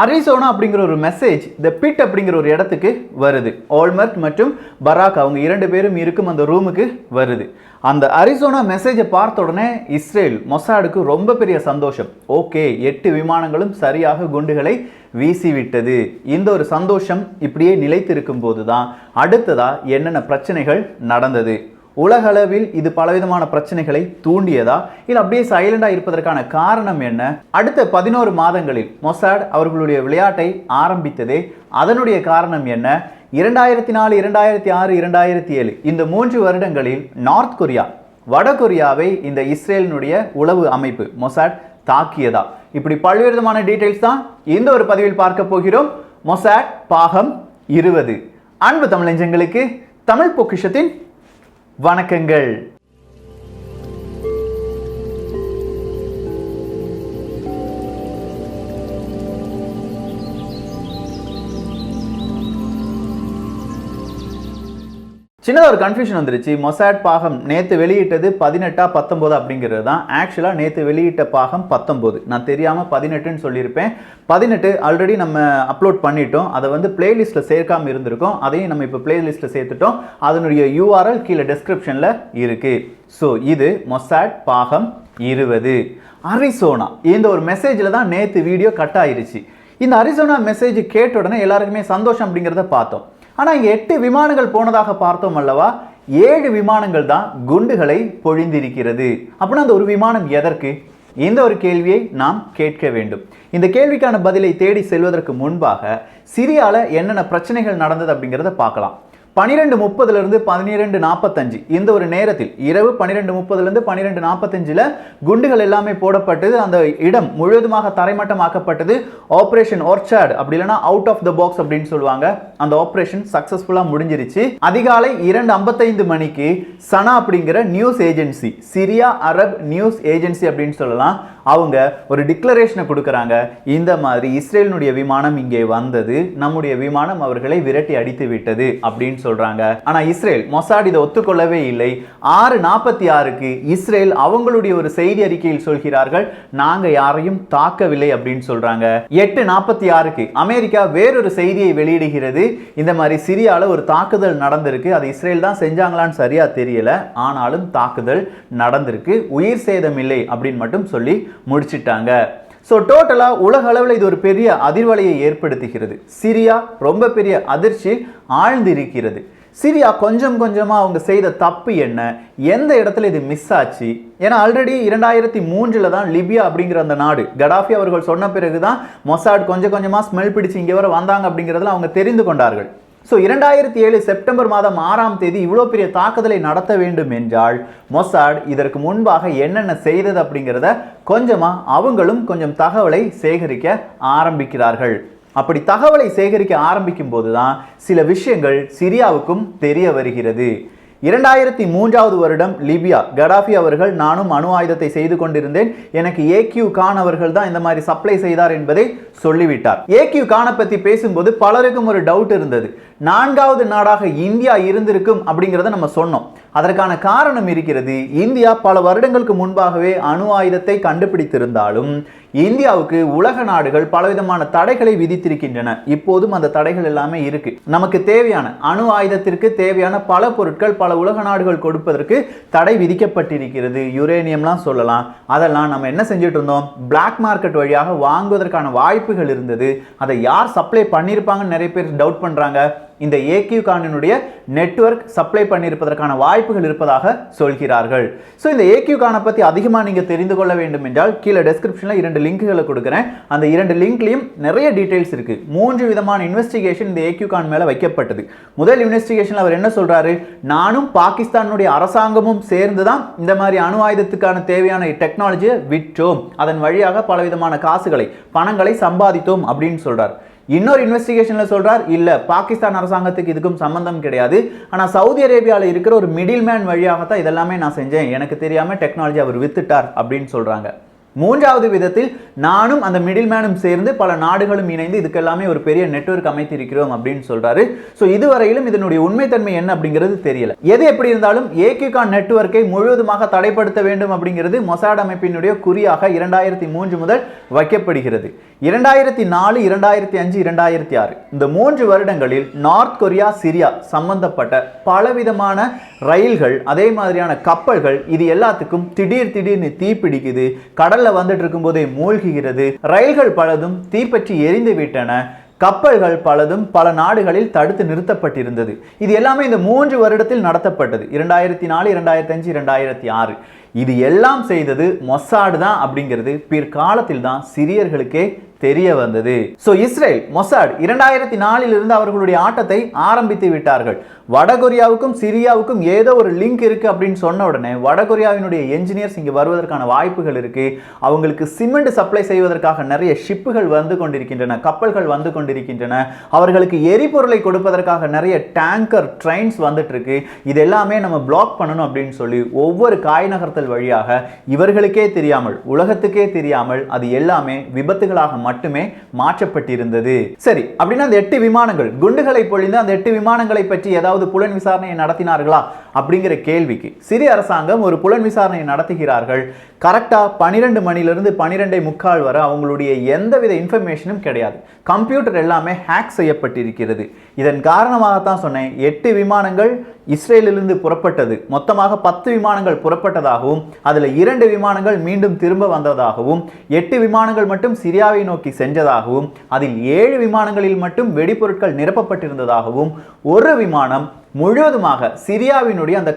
Arizona அப்படிங்கிற ஒரு message த bit அப்படிங்கிற ஒரு இடத்துக்கு வருது. ஓல்மர்ட் மற்றும் பராக் அவங்க 2 பேரும் இருக்கும் அந்த ரூமுக்கு வருது. அந்த அரிசோனா மெசேஜை பார்த்த உடனே இஸ்ரேல் மொசாடுக்கு ரொம்ப பெரிய சந்தோஷம். ஓகே, 8 விமானங்களும் சரியாக குண்டுகளை வீசிவிட்டது. இந்த ஒரு சந்தோஷம் இப்படியே நிலைத்திருக்கும் போது தான் அடுத்ததா என்னென்ன பிரச்சனைகள் நடந்தது, உலகளவில் இது பலவிதமான பிரச்சனைகளை தூண்டியதா, இல்லை அப்படியே சைலண்டா இருப்பதற்கான காரணம் என்ன, அடுத்த 11 மாதங்களில் மொசாட் அவர்களுடைய விளையாட்டை ஆரம்பித்ததே அதனுடைய காரணம் என்ன, 2004, 2006, 2007 இந்த 3 வருடங்களில் நார்த் கொரியா வடகொரியாவை இந்த இஸ்ரேலினுடைய உளவு அமைப்பு மொசாட் தாக்கியதா, இப்படி பல்வேறு விதமான டீடைல்ஸ் தான் இந்த ஒரு பதிவில் பார்க்க போகிறோம். மொசாட் பாகம் 20. அன்பு தமிழஞ்சங்களுக்கு தமிழ் பொக்கிஷத்தின் வணக்கங்கள். சின்னதாக ஒரு கன்ஃபியூஷன் வந்துருச்சு. மொசாட் பாகம் நேற்று வெளியிட்டது 18 19 அப்படிங்கிறது தான். ஆக்சுவலாக நேற்று வெளியிட்ட பாகம் 19. நான் தெரியாமல் 18ன்னு சொல்லியிருப்பேன். 18 ஆல்ரெடி நம்ம அப்லோட் பண்ணிட்டோம். அதை வந்து பிளேலிஸ்ட்டில் சேர்க்காமல் இருந்திருக்கோம். அதையும் நம்ம இப்போ பிளேலிஸ்ட்டில் சேர்த்துட்டோம். அதனுடைய URL கீழே டிஸ்கிரிப்ஷனில் இருக்குது. ஸோ இது மொசாட் பாகம் 20. அரிசோனா இந்த ஒரு மெசேஜில் தான் நேற்று வீடியோ கட் ஆயிருச்சு. இந்த அரிசோனா மெசேஜ் கேட்ட உடனே எல்லாருக்குமே சந்தோஷம் அப்படிங்கிறத பார்த்தோம். ஆனால் இங்கே 8 விமானங்கள் போனதாக பார்த்தோம் அல்லவா, 7 விமானங்கள் தான் குண்டுகளை பொழிந்திருக்கிறது. அப்படின்னா அந்த ஒரு விமானம் எதற்கு? இந்த ஒரு கேள்வியை நாம் கேட்க வேண்டும். இந்த கேள்விக்கான பதிலை தேடி செல்வதற்கு முன்பாக சிரியாவில் என்னென்ன பிரச்சனைகள் நடந்தது அப்படிங்கிறத பார்க்கலாம். 12:30 12:45 இந்த ஒரு நேரத்தில், இரவு 12:30 12:45 குண்டுகள் எல்லாமே போடப்பட்டது. அந்த இடம் முழுவதுமாக தரைமட்டமாக்கப்பட்டது. ஆபரேஷன் ஆர்ச்சார்ட் அப்படி இல்லைன்னா அவுட் ஆஃப் த பாக்ஸ் அப்படின்னு சொல்லுவாங்க. அந்த ஆபரேஷன் சக்சஸ்ஃபுல்லா முடிஞ்சிருச்சு. அதிகாலை 2:55 மணிக்கு சனா அப்படிங்கிற news agency, Syria Arab news agency அப்படின்னு சொல்லலாம், அவங்க ஒரு டிக்ளரேஷனை கொடுக்குறாங்க. இந்த மாதிரி இஸ்ரேலினுடைய விமானம் இங்கே வந்தது, நம்முடைய விமானம் அவர்களை விரட்டி அடித்து விட்டது அப்படின்னு சொல்றாங்க. ஆனா இஸ்ரேல் மொசாட் இதை ஒத்துக்கொள்ளவே இல்லை. 6:46க்கு இஸ்ரேல் அவங்களுடைய ஒரு செய்தி அறிக்கையில் சொல்கிறார்கள், நாங்க யாரையும் தாக்கவில்லை அப்படின்னு சொல்றாங்க. 8:46க்கு அமெரிக்கா வேறொரு செய்தியை வெளியிடுகிறது, இந்த மாதிரி சிரியால ஒரு தாக்குதல் நடந்திருக்கு, அது இஸ்ரேல் தான் செஞ்சாங்களான்னு சரியா தெரியல, ஆனாலும் தாக்குதல் நடந்திருக்கு, உயிர் சேதம் இல்லை அப்படின்னு மட்டும் சொல்லி முடிச்சிட்டாங்க. ஸோ டோட்டலாக உலக அளவில் இது ஒரு பெரிய அதிர்வலையை ஏற்படுத்துகிறது. சிரியா ரொம்ப பெரிய அதிர்ச்சியில் ஆழ்ந்திருக்கிறது. சிரியா கொஞ்சம் கொஞ்சமாக அவங்க செய்த தப்பு என்ன, எந்த இடத்துல இது மிஸ் ஆச்சு? ஏன்னா ஆல்ரெடி 2003 தான் லிபியா அப்படிங்கிற அந்த நாடு கடாஃபி அவர்கள் சொன்ன பிறகு தான் மொசாட் கொஞ்சம் கொஞ்சமாக ஸ்மெல் பிடிச்சு இங்கே வர வந்தாங்க அப்படிங்கிறதுல அவங்க தெரிந்து கொண்டார்கள். ஸோ 2007 செப்டம்பர் மாதம் 6ஆம் தேதி இவ்வளோ பெரிய தாக்குதலை நடத்த வேண்டும் என்றால் மொசாட் இதற்கு முன்பாக என்னென்ன செய்தது அப்படிங்கிறத கொஞ்சமாக அவங்களும் கொஞ்சம் தகவலை சேகரிக்க ஆரம்பிக்கிறார்கள். அப்படி தகவலை சேகரிக்க ஆரம்பிக்கும் போது தான் சில விஷயங்கள் சிரியாவுக்கும் தெரிய வருகிறது. 2003 வருடம் லிபியா கடாஃபி அவர்கள், நானும் அணு ஆயுதத்தை செய்து கொண்டிருந்தேன், எனக்கு AQ கான் அவர்கள் தான் இந்த மாதிரி சப்ளை செய்தார் என்பதை சொல்லிவிட்டார். AQ கானை பற்றி பேசும்போது பலருக்கும் ஒரு டவுட் இருந்தது, 4வது நாடாக இந்தியா இருந்திருக்கும் அப்படிங்கிறத நம்ம சொன்னோம். அதற்கான காரணம் இருக்கிறது. இந்தியா பல வருடங்களுக்கு முன்பாகவே அணு ஆயுதத்தை கண்டுபிடித்திருந்தாலும் இந்தியாவுக்கு உலக நாடுகள் பலவிதமான தடைகளை விதித்திருக்கின்றன. இப்போதும் அந்த தடைகள் எல்லாமே இருக்கு. நமக்கு தேவையான அணு ஆயுதத்திற்கு தேவையான பல பொருட்கள் பல உலக நாடுகள் கொடுப்பதற்கு தடை விதிக்கப்பட்டிருக்கிறது. யுரேனியம்லாம் சொல்லலாம். அதெல்லாம் நம்ம என்ன செஞ்சுட்டு இருந்தோம், பிளாக் மார்க்கெட் வழியாக வாங்குவதற்கான வாய்ப்புகள் இருந்தது. அதை யார் சப்ளை பண்ணியிருப்பாங்கன்னு நிறைய பேர் டவுட் பண்றாங்க. இந்த AQ கானினுடைய நெட்வொர்க் சப்ளை பண்ணியிருப்பதற்கான வாய்ப்புகள் இருப்பதாக சொல்கிறார்கள். ஸோ இந்த AQ கானை பற்றி அதிகமாக நீங்கள் தெரிந்து கொள்ள வேண்டும் என்றால் கீழே டெஸ்கிரிப்ஷனில் 2 லிங்க்குகளை கொடுக்குறேன். அந்த 2 லிங்க்லையும் நிறைய டீட்டெயில்ஸ் இருக்கு. 3 விதமான இன்வெஸ்டிகேஷன் இந்த AQ கான் மேலே வைக்கப்பட்டது. முதல் இன்வெஸ்டிகேஷன் அவர் என்ன சொல்றாரு, நானும் பாகிஸ்தானுடைய அரசாங்கமும் சேர்ந்து தான் இந்த மாதிரி அணு ஆயுதத்துக்கான தேவையான டெக்னாலஜியை விற்றோம், அதன் வழியாக பலவிதமான காசுகளை பணங்களை சம்பாதித்தோம் அப்படின்னு சொல்றார். இன்னொரு இன்வெஸ்டிகேஷன்ல சொல்றார், இல்ல பாகிஸ்தான் அரசாங்கத்துக்கு இதுக்கும் சம்பந்தம் கிடையாது, ஆனா சவுதி அரேபியாவில் இருக்கிற ஒரு மிடில் மேன் வழியாகத்தான் இதெல்லாமே நான் செஞ்சேன், எனக்கு தெரியாம டெக்னாலஜி அவர் வித்துட்டார் அப்படின்னு சொல்றாங்க. மூன்றாவது விதத்தில் நானும் அந்த மிடில் மேனும் சேர்ந்து பல நாடுகளும் இணைந்து இதுக்கெல்லாமே ஒரு பெரிய நெட்வொர்க் அமைத்திருக்கிறோம் அப்படின்னு சொல்றாரு. ஸோ இதுவரையிலும் இதனுடைய உண்மைத்தன்மை என்ன அப்படிங்கிறது தெரியல. எது எப்படி இருந்தாலும் ஏக்யூகான் நெட்வொர்க்கை முழுவதுமாக தடைப்படுத்த வேண்டும் அப்படிங்கிறது மொசாட் அமைப்பினுடைய குறியாக 2003 முதல் வைக்கப்படுகிறது. 2004, 2005, 2006 இந்த 3 வருடங்களில் நார்த் கொரியா, சிரியா சம்பந்தப்பட்ட பலவிதமான ரயில்கள், அதே மாதிரியான கப்பல்கள், இது எல்லாத்துக்கும் திடீர்னு தீப்பிடிக்குது. கடல்ல வந்துட்டு இருக்கும் போதே மூழ்குகிறது. ரயில்கள் பலதும் தீப்பற்றி எரிந்து விட்டன. கப்பல்கள் பலதும் பல நாடுகளில் தடுத்து நிறுத்தப்பட்டிருந்தது. இது எல்லாமே இந்த 3 வருடத்தில் நடத்தப்பட்டது. 2004, 2005, 2006 இது எல்லாம் செய்தது மொசாட் தான் அப்படிங்கிறது பிற்காலத்தில் தான் சிரியர்களுக்கே தெரிய வந்தது. சோ இஸ்ரேல் மொசாட் 2004 இருந்து அவர்களுடைய ஆட்டத்தை ஆரம்பித்து விட்டார்கள். வடகொரியாவுக்கும் சிரியாவுக்கும் ஏதோ ஒரு லிங்க் இருக்கு அப்படின்னு சொன்ன உடனே வடகொரியாவினுடைய என்ஜினியர்ஸ் இங்க வருவதற்கான வாய்ப்புகள் இருக்கு. அவங்களுக்கு சிமெண்ட் சப்ளை செய்வதற்காக நிறைய ஷிப்புகள் வந்து கொண்டிருக்கின்றன, கப்பல்கள் வந்து கொண்டிருக்கின்றன. அவர்களுக்கு எரிபொருளை கொடுப்பதற்காக நிறைய டேங்கர் ட்ரெயின்ஸ் வந்துட்டு இருக்கு. இது எல்லாமே நம்ம பிளாக் பண்ணணும் அப்படின்னு சொல்லி ஒவ்வொரு காய் நகர்த்தல் வழியாக இவர்களுக்கே தெரியாமல், உலகத்துக்கே தெரியாமல் அது எல்லாமே விபத்துகளாக மட்டுமே மாற்றப்பட்டிருந்தது. சரி, அப்படின்னா அந்த 8 விமானங்கள் குண்டுகளை பொழிந்து அந்த 8 விமானங்களை பற்றி ஏதாவது புலன் விசாரணையை நடத்தினார்களா அப்படிங்கிற கேள்விக்கு சிரிய அரசாங்கம் ஒரு புலன் விசாரணையை நடத்துகிறார்கள். கரெக்டா 12 மணிலிருந்து 12:45 வரை அவங்களுடைய எந்தவித இன்ஃபர்மேஷனும் கிடையாது. கம்ப்யூட்டர் எல்லாமே ஹேக் செய்யப்பட்டிருக்கிறது. இதன் காரணமாகத்தான் சொன்னேன், 8 விமானங்கள் இஸ்ரேலிலிருந்து புறப்பட்டது. மொத்தமாக 10 விமானங்கள் புறப்பட்டதாகவும் அதில் 2 விமானங்கள் மீண்டும் திரும்ப வந்ததாகவும் 8 விமானங்கள் மட்டும் சிரியாவை நோக்கி சென்றதாகவும் அதில் 7 விமானங்களில் மட்டும் வெடிபொருட்கள் நிரப்பப்பட்டிருந்ததாகவும் ஒரு விமானம் முழுவதுமாக சிரியாவினுடைய அந்த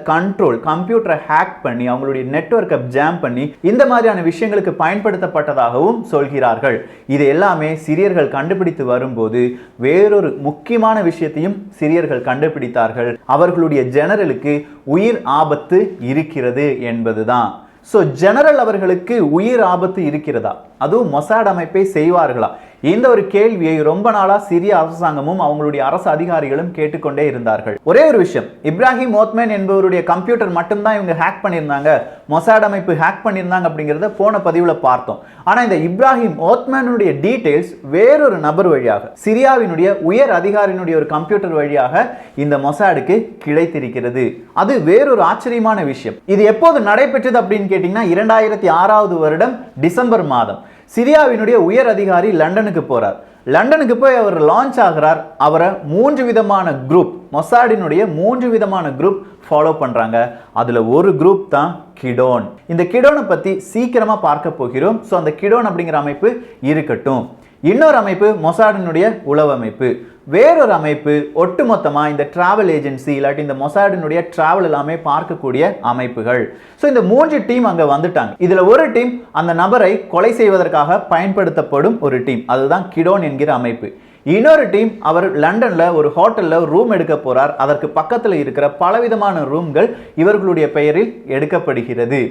கம்ப்யூட்டரை ஹேக் பண்ணி அவங்களுடைய நெட்வொர்க்கை ஜாம் பண்ணி இந்த மாதிரியான விஷயங்களுக்கு பயன்படுத்தப்பட்டதாகவும் சொல்கிறார்கள். இது எல்லாமே சிரியர்கள் கண்டுபிடித்து வரும்போது வேறொரு முக்கியமான விஷயத்தையும் சிரியர்கள் கண்டுபிடித்தார்கள். அவர்களுடைய ஜெனரலுக்கு உயிர் ஆபத்து இருக்கிறது என்பதுதான். சோ ஜெனரல் அவர்களுக்கு உயிர் ஆபத்து இருக்கிறதா, அதுவும் மொசாட் அமைப்பை செய்வார்களா? இந்த ஒரு கேள்வியை ரொம்ப நாளா சிரிய அரசாங்கமும் அவங்களுடைய அரசு அதிகாரிகளும் கேட்டுக்கொண்டே இருந்தார்கள். ஒரே ஒரு விஷயம், இப்ராஹிம் ஓத்மேன் என்பவருடைய கம்ப்யூட்டர் மட்டும்தான் இவங்க ஹேக் பண்ணியிருந்தாங்க, மொசாட் அமைப்பு ஹேக் பண்ணியிருந்தாங்க அப்படிங்கிறத போன பதிவுல பார்த்தோம். ஆனா இந்த இப்ராஹிம் ஓத்மேனுடைய டீடைல்ஸ் வேறொரு நபர் வழியாக, சிரியாவினுடைய உயர் அதிகாரியினுடைய ஒரு கம்ப்யூட்டர் வழியாக இந்த மொசாடுக்கு கிடைத்திருக்கிறது. அது வேறொரு ஆச்சரியமான விஷயம். இது எப்போது நடைபெற்றது அப்படின்னு கேட்டீங்கன்னா 2006 வருடம் டிசம்பர் மாதம் சிரியாவினுடைய உயர் அதிகாரி லண்டனுக்கு போறார். லண்டனுக்கு போய் அவர் லான்ச் ஆகிறார். அவரை 3 விதமான குரூப், மொசாடினுடைய 3 விதமான குரூப் ஃபாலோ பண்றாங்க. அதுல ஒரு குரூப் தான் கிடோன். இந்த கிடோனை பத்தி சீக்கிரமா பார்க்க போகிறோம். சோ அந்த கிடோன் அப்படிங்கிற அமைப்பு இருக்கட்டும். இன்னொரு அமைப்பு மொசாடினுடைய உளவு அமைப்பு. வேறொரு அமைப்பு ஒட்டுமொத்தமா இந்த டிராவல் ஏஜென்சி இல்லாட்டி இந்த மொசாடினுடைய டிராவல் எல்லாமே பார்க்கக்கூடிய அமைப்புகள். ஸோ இந்த 3 டீம் அங்க வந்துட்டாங்க. இதுல ஒரு டீம் அந்த நபரை கொலை செய்வதற்காக பயன்படுத்தப்படும் ஒரு டீம், அதுதான் கிடோன் என்கிற அமைப்பு. இன்னொரு டீம் அவர் லண்டன்ல ஒரு ஹோட்டல்ல ரூம் எடுக்க போறார். அதற்கு பக்கத்தில் இருக்கிற பலவிதமான ரூம்கள் இவர்களுடைய பெயரில் எடுக்கப்படுகிறது.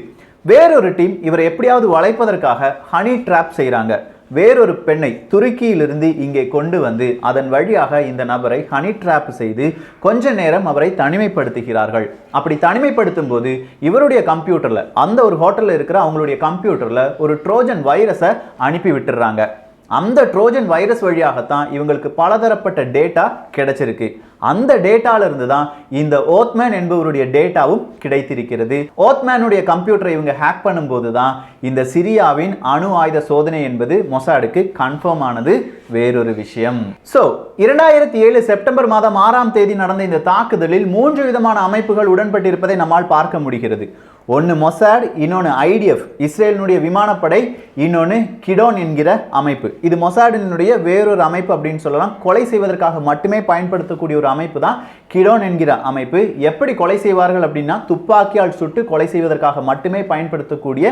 வேறொரு டீம் இவரை எப்படியாவது வளைப்பதற்காக ஹனி ட்ராப் செய்யறாங்க. வேறொரு பெண்ணை துருக்கியிலிருந்து இங்கே கொண்டு வந்து அதன் வழியாக இந்த நபரை ஹனி ட்ராப் செய்து கொஞ்ச நேரம் அவரை தனிமைப்படுத்துகிறார்கள். அப்படி தனிமைப்படுத்தும் போது இவருடைய கம்ப்யூட்டர்ல, அந்த ஒரு ஹோட்டல்ல இருக்கிற அவங்களுடைய கம்ப்யூட்டர்ல ஒரு ட்ரோஜன் வைரஸை அனுப்பி விட்டுறாங்க. அந்த ட்ரோஜன் வைரஸ் வழியாகத்தான் இவங்களுக்கு பலதரப்பட்ட டேட்டா கிடைச்சிருக்கு. அந்த டேட்டால இருந்து தான் இந்த ஓத்மேன் என்பவருடைய டேட்டாவும் கிடைத்திருக்கிறது. ஓத்மேனுடைய கம்ப்யூட்டரை இவங்க ஹேக் பண்ணும்போது தான் இந்த சிரியாவின் அணு ஆயுத சோதனை என்பது மொசாடுக்கு கன்ஃபார்ம் ஆனது. வேறொரு விஷயம், சோ 2007 செப்டம்பர் மாதம் 6ஆம் தேதி நடந்த இந்த தாக்குதலில் 3 விதமான அமைப்புகள் உடன்பட்டிருப்பதை நம்மால் பார்க்க முடிகிறது. ஒன்னு மொசாட், இன்னொன்னு ஐடிஎஃப் இஸ்ரேலினுடைய விமானப்படை, இன்னொன்னு கிடோன் என்கிற அமைப்பு. இது மொசாடினுடைய வேறொரு அமைப்பு அப்படின்னு சொல்லலாம். கொலை செய்வதற்காக மட்டுமே பயன்படுத்தக்கூடிய ஒரு அமைப்பு தான் கிடோன் என்கிற அமைப்பு. எப்படி கொலை செய்வார்கள் அப்படின்னா துப்பாக்கியால் சுட்டு கொலை செய்வதற்காக மட்டுமே பயன்படுத்தக்கூடிய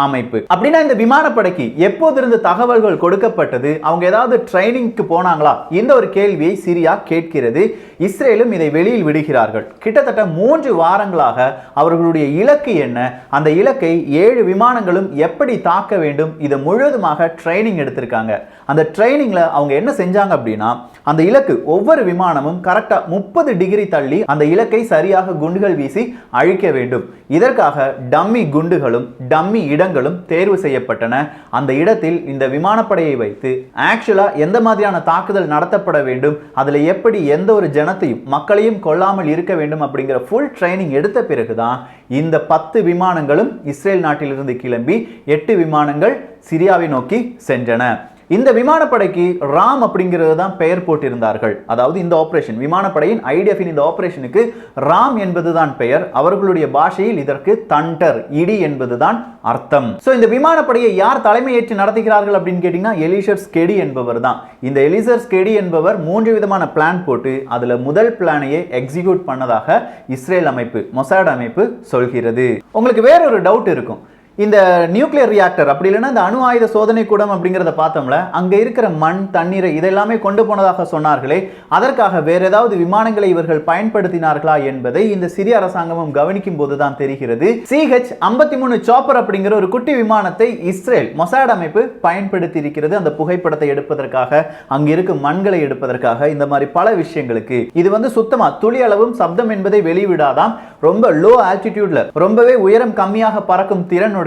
அமைப்பு. அப்படின்னா இந்த விமானப்படைக்கு எப்போதிருந்து தகவல்கள் கொடுக்கப்பட்டது, அவங்க ஏதாவது ட்ரைனிங்க்கு போனாங்களா, இந்த ஒரு கேள்வியை சிரியா கேட்கிறது. இஸ்ரேலும் இதை வெளியில் விடுகிறார்கள். கிட்டத்தட்ட 3 வாரங்களாக அவர்களுடைய இலக்கு என்ன, அந்த இலக்கை 7 விமானங்களும் எப்படி தாக்க வேண்டும், இதை முழுவதுமாக ட்ரைனிங் எடுத்திருக்காங்க. அந்த ட்ரைனிங்ல அவங்க என்ன செஞ்சாங்க அப்படின்னா, அந்த இலக்கு ஒவ்வொரு விமானமும் கரெக்டா 30 டிகிரி தள்ளி அந்த இலக்கை சரியாக குண்டுகள் வீசி அழிக்க வேண்டும். இதற்காக டம்மி குண்டுகளும் டம்மி இடங்களும் தேர்வு செய்யப்பட்டன. அந்த இடத்தில் இந்த விமானப்படையை வைத்து ஆக்சுவலா எந்த மாதிரியான தாக்குதல் நடத்தப்பட வேண்டும், அதுல எப்படி எந்த ஒரு ஜனத்தையும் மக்களையும் கொல்லாமல் இருக்க வேண்டும் அப்படிங்கிற ஃபுல் ட்ரைனிங் எடுத்த பிறகுதான் இந்த 10 விமானங்களும் இஸ்ரேல் நாட்டிலிருந்து கிளம்பி 8 விமானங்கள் சிரியாவை நோக்கி சென்றன. இந்த விமானப்படைக்கு ராம் அப்படிங்கிறது தான் பெயர் போட்டிருந்தார்கள். அதாவது இந்த ஆபரேஷன் விமானப்படையின் ஐடிஎஃபின் இந்த ஆபரேஷனுக்கு ராம் என்பதுதான் பெயர். அவர்களுடைய பாஷையில் இதற்கு தண்டர், இடி என்பதுதான் அர்த்தம். சோ இந்த விமானப்படையை யார் தலைமையேற்று நடத்துகிறார்கள் அப்படின்னு கேட்டீங்கன்னா எலிசர் ஸ்கெடி என்பவர் தான். இந்த எலிசர் ஸ்கெடி என்பவர் 3 விதமான பிளான் போட்டு அதுல முதல் பிளானையே எக்ஸிக்யூட் பண்ணதாக இஸ்ரேல் அமைப்பு, மொசாட் அமைப்பு சொல்கிறது. உங்களுக்கு வேற ஒரு டவுட் இருக்கும். இந்த நியூக்ளியர் ரியாக்டர் அப்படி இல்லைன்னா இந்த அணு ஆயுத சோதனை கூடம் அப்படிங்கிறத பார்த்தோம்ல, அங்க இருக்கிற மண், தண்ணீரை இதெல்லாமே கொண்டு போனதாக சொன்னார்களே, அதற்காக வேற ஏதாவது விமானங்களை இவர்கள் பயன்படுத்தினார்களா என்பதை இந்த சிரிய அரசாங்கமும் கவனிக்கும் போதுதான் தெரிகிறது. CH-53 சாப்பர் அப்படிங்கிற ஒரு குட்டி விமானத்தை இஸ்ரேல் மொசாட் அமைப்பு பயன்படுத்தி இருக்கிறது. அந்த புகைப்படத்தை எடுப்பதற்காக, அங்க இருக்கும் மண்களை எடுப்பதற்காக, இந்த மாதிரி பல விஷயங்களுக்கு. இது சுத்தமா துளி அளவும் சப்தம் என்பதை வெளிவிடாதாம். ரொம்ப லோ ஆல்டிடியூட்ல, ரொம்பவே உயரம் கம்மியாக பறக்கும் திறன்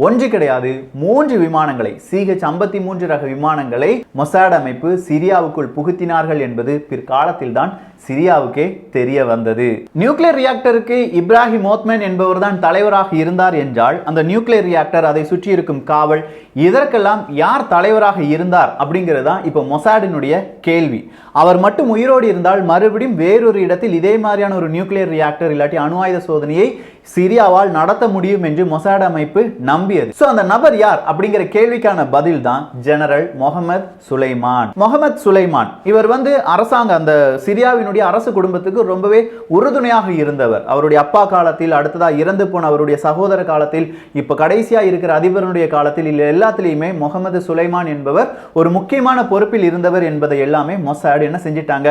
ஒன்று கிடையாது, 3 விமானங்களை, CH-53 ரக விமானங்களை மொசாட் அமைப்பு சிரியாவுக்குள் புகுத்தினார்கள் என்பது பிற்காலத்தில் தான் சிரியாவுக்கே தெரிய வந்தது. நியூக்ளியர் ரியாக்டருக்கு இப்ராஹிம் ஓத்மன் என்பவர் தான் தலைவராக இருந்தார் என்றால், அந்த நியூக்ளியர் ரியாக்டர், அதை சுற்றி இருக்கும் காவல், இதற்கெல்லாம் யார் தலைவராக இருந்தார் அப்படிங்கிறது தான் இப்போ மொசாடினுடைய கேள்வி. அவர் மட்டும் உயிரோடு இருந்தால் மறுபடியும் வேறொரு இடத்தில் இதே மாதிரியான ஒரு நியூக்ளியர் ரியாக்டர் இல்லாட்டி அணு ஆயுத சோதனையை சிரியாவால் நடத்த முடியும் என்று மொசாட் அமைப்பு நம்பியது. சோ அந்த நபர் யார் அப்படிங்கிற கேள்விக்கான பதில் தான் ஜெனரல் முகமது சுலைமான். முகமது சுலைமான் இவர் அரசாங்க, அந்த சிரியாவினுடைய அரசு குடும்பத்துக்கு ரொம்பவே உறுதுணையாக இருந்தவர். அவருடைய அப்பா காலத்தில், அடுத்ததா இறந்து போன அவருடைய சகோதர காலத்தில், இப்ப கடைசியா இருக்கிற அதிபருடைய காலத்தில், எல்லாத்திலையுமே முகமது சுலைமான் என்பவர் ஒரு முக்கியமான பொறுப்பில் இருந்தவர் என்பதை எல்லாமே மொசாட் என்ன செஞ்சிட்டாங்க,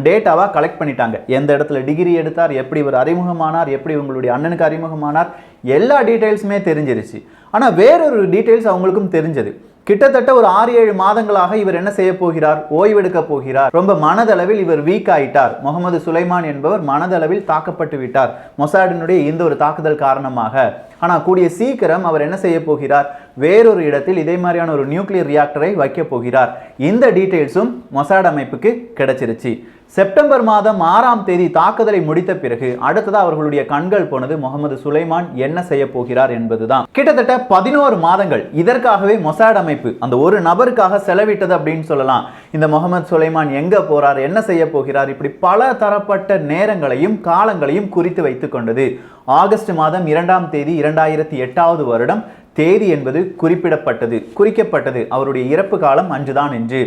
டேட்டாவா கலெக்ட் பண்ணிட்டாங்க. எந்த இடத்துல டிகிரி எடுத்தார், எப்படி இவர் அறிமுகமானார், எப்படி உங்களுடைய அண்ணனுக்கு அறிமுகமானார், எல்லா டீடைல்ஸுமே தெரிஞ்சிருச்சு. ஆனா வேறொரு டீடைல்ஸ் அவங்களுக்கும் தெரிஞ்சது. கிட்டத்தட்ட ஒரு 6-7 மாதங்களாக இவர் என்ன செய்ய போகிறார், ஓய்வெடுக்க போகிறார். ரொம்ப மனதளவில் இவர் வீக் ஆயிட்டார். முகமது சுலைமான் என்பவர் மனதளவில் தாக்கப்பட்டு விட்டார் மொசாடினுடைய இந்த ஒரு தாக்குதல் காரணமாக. ஆனா கூடிய சீக்கிரம் அவர் என்ன செய்ய போகிறார், வேறொரு இடத்தில் இதே மாதிரியான ஒரு நியூக்ளியர் ரியாக்டரை வைக்க போகிறார். இந்த டீடைல்ஸும் மொசாட் அமைப்புக்கு கிடைச்சிருச்சு. செப்டம்பர் மாதம் 6ஆம் தேதி தாக்குதலை முடித்த பிறகு அடுத்ததா அவர்களுடைய கண்கள் போனது முகமது சுலைமான் என்ன செய்ய போகிறார் என்பதுதான். கிட்டத்தட்ட 11 மாதங்கள் இதற்காகவே மொசாட் அமைப்பு அந்த ஒரு நபருக்காக செலவிட்டது அப்படின்னு சொல்லலாம். இந்த முகமது சுலைமான் எங்க போறார், என்ன செய்ய போகிறார், இப்படி பல தரப்பட்ட நேரங்களையும் காலங்களையும் குறித்து வைத்துக் கொண்டது. ஆகஸ்ட் மாதம் 2ஆம் தேதி 2008வது வருடம் தேதி என்பது குறிக்கப்பட்டது. அவருடைய இறப்பு காலம் அன்றுதான் என்று.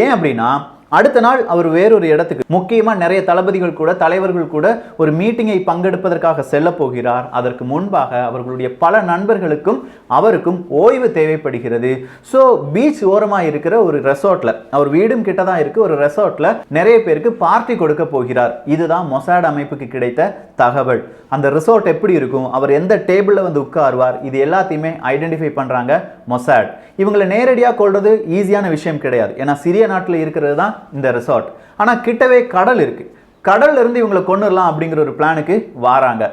ஏன் அப்படின்னா, அடுத்த நாள் அவர் வேறொரு இடத்துக்கு, முக்கியமா நிறைய தளபதிகள் கூட, தலைவர்கள் கூட ஒரு மீட்டிங்கை பங்கெடுப்பதற்காக செல்ல போகிறார். அதற்கு முன்பாக அவர்களுடைய பல நண்பர்களுக்கும் அவருக்கும் ஓய்வு தேவைப்படுகிறது. ஸோ பீச் ஓரமாக இருக்கிற ஒரு ரெசார்ட்ல, அவர் வீடும் கிட்ட தான் இருக்கு, ஒரு ரெசார்ட்ல நிறைய பேருக்கு பார்ட்டி கொடுக்க போகிறார். இதுதான் மொசாட் அமைப்புக்கு கிடைத்த தகவல். அந்த ரிசார்ட் எப்படி இருக்கும், அவர் எந்த டேபிள்ல உட்காருவார், இது எல்லாத்தையுமே ஐடென்டிஃபை பண்றாங்க மொசாட். இவங்களை நேரடியாக கொள்றது ஈஸியான விஷயம் கிடையாது. ஏன்னா சிரிய நாட்டில் இருக்கிறது தான் இந்த ரிசார்ட். ஆனா கிட்டவே கடல் இருக்கு. கடல்ல இருந்து இவங்களை கொண்டுடலாம் அப்படிங்கிற ஒரு பிளானுக்கு வாராங்க.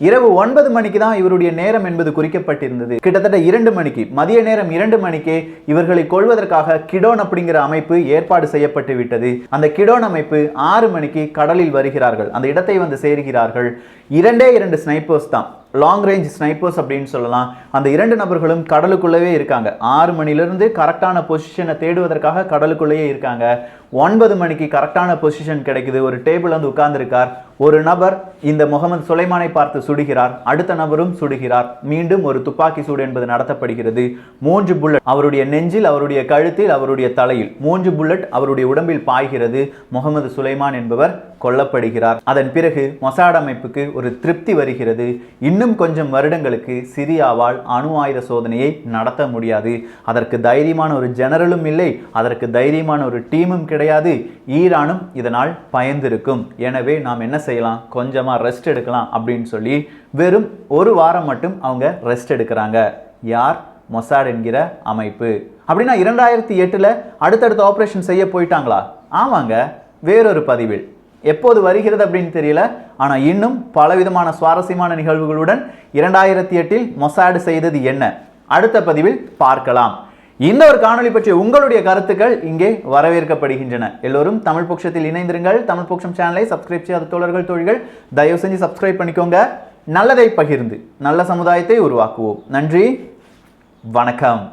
இரவு 9 மணிக்கு தான் இவருடைய நேரம் என்பது குறிக்கப்பட்டிருந்தது. கிட்டத்தட்ட 2 மணிக்கு, மதிய நேரம் 2 மணிக்கே இவர்களை கொள்வதற்காக கிடோன் அப்படிங்கிற அமைப்பு ஏற்பாடு செய்யப்பட்டு விட்டது. அந்த கிடோன் அமைப்பு 6 மணிக்கு கடலில் வருகிறார்கள். அந்த இடத்தை சேர்கிறார்கள். 2 ஸ்னைப்பர்ஸ் தான், லாங் ரேஞ்ச் ஸ்னைப்பர்ஸ் அப்படின்னு சொல்லலாம். அந்த 2 நபர்களும் கடலுக்குள்ளவே இருக்காங்க. 6 மணிலிருந்து கரெக்டான பொசிஷனை தேடுவதற்காக கடலுக்குள்ளேயே இருக்காங்க. 9 மணிக்கு கரெக்டான பொசிஷன் கிடைக்குது. ஒரு டேபிள் உட்கார்ந்திருக்கார். ஒரு நபர் இந்த முகமது சுலைமானை பார்த்து சுடுகிறார். அடுத்த நபரும் சுடுகிறார். மீண்டும் ஒரு துப்பாக்கி சூடு என்பது நடத்தப்படுகிறது. 3 புல்லட் அவருடைய நெஞ்சில், அவருடைய கழுத்தில், அவருடைய தலையில் 3 புல்லட் அவருடைய உடம்பில் பாய்கிறது. முகமது சுலைமான் என்பவர் கொல்லப்படுகிறார். அதன் பிறகு மொசாட் அமைப்புக்கு ஒரு திருப்தி வருகிறது. இன்னும் கொஞ்சம் வருடங்களுக்கு சிரியாவால் அணு ஆயுத சோதனையை நடத்த முடியாது. அதற்கு தைரியமான ஒரு ஜெனரலும் இல்லை, அதற்கு தைரியமான ஒரு டீமும் கிடையாது. ஈரானும் இதனால் பயந்திருக்கும். எனவே நாம் என்ன செய்யலாம், கொஞ்சமா ரெஸ்ட் எடுக்கலாம் அப்படின்னு சொல்லி வெறும் 1 வாரம் மட்டும் அவங்க ரெஸ்ட் எடுக்கிறாங்க. யார், மொசாட் என்கிற அமைப்பு. அப்படின்னா 2008ல் அடுத்தடுத்த ஆபரேஷன் செய்ய போயிட்டாங்களா? ஆமாங்க, வேறொரு பதிவில். எப்போது வருகிறது அப்படின்னு தெரியல. ஆனா இன்னும் பலவிதமான சுவாரஸ்யமான நிகழ்வுகளுடன் 2008ல் மொசாட் செய்தது என்ன, அடுத்த பதிவில் பார்க்கலாம். இந்த ஒரு காணொளி பற்றிய உங்களுடைய கருத்துக்கள் இங்கே வரவேற்கப்படுகின்றன. எல்லோரும் தமிழ் பொக்ஷத்தில் இணைந்திருங்கள். தமிழ் பொக்ஷம் சேனலை சப்ஸ்கிரைப் செய்யாத தோழர்கள் தோழிகள் தயவு செஞ்சு சப்ஸ்கிரைப் பண்ணிக்கோங்க. நல்லதை பகிர்ந்து நல்ல சமுதாயத்தை உருவாக்குவோம். நன்றி, வணக்கம்.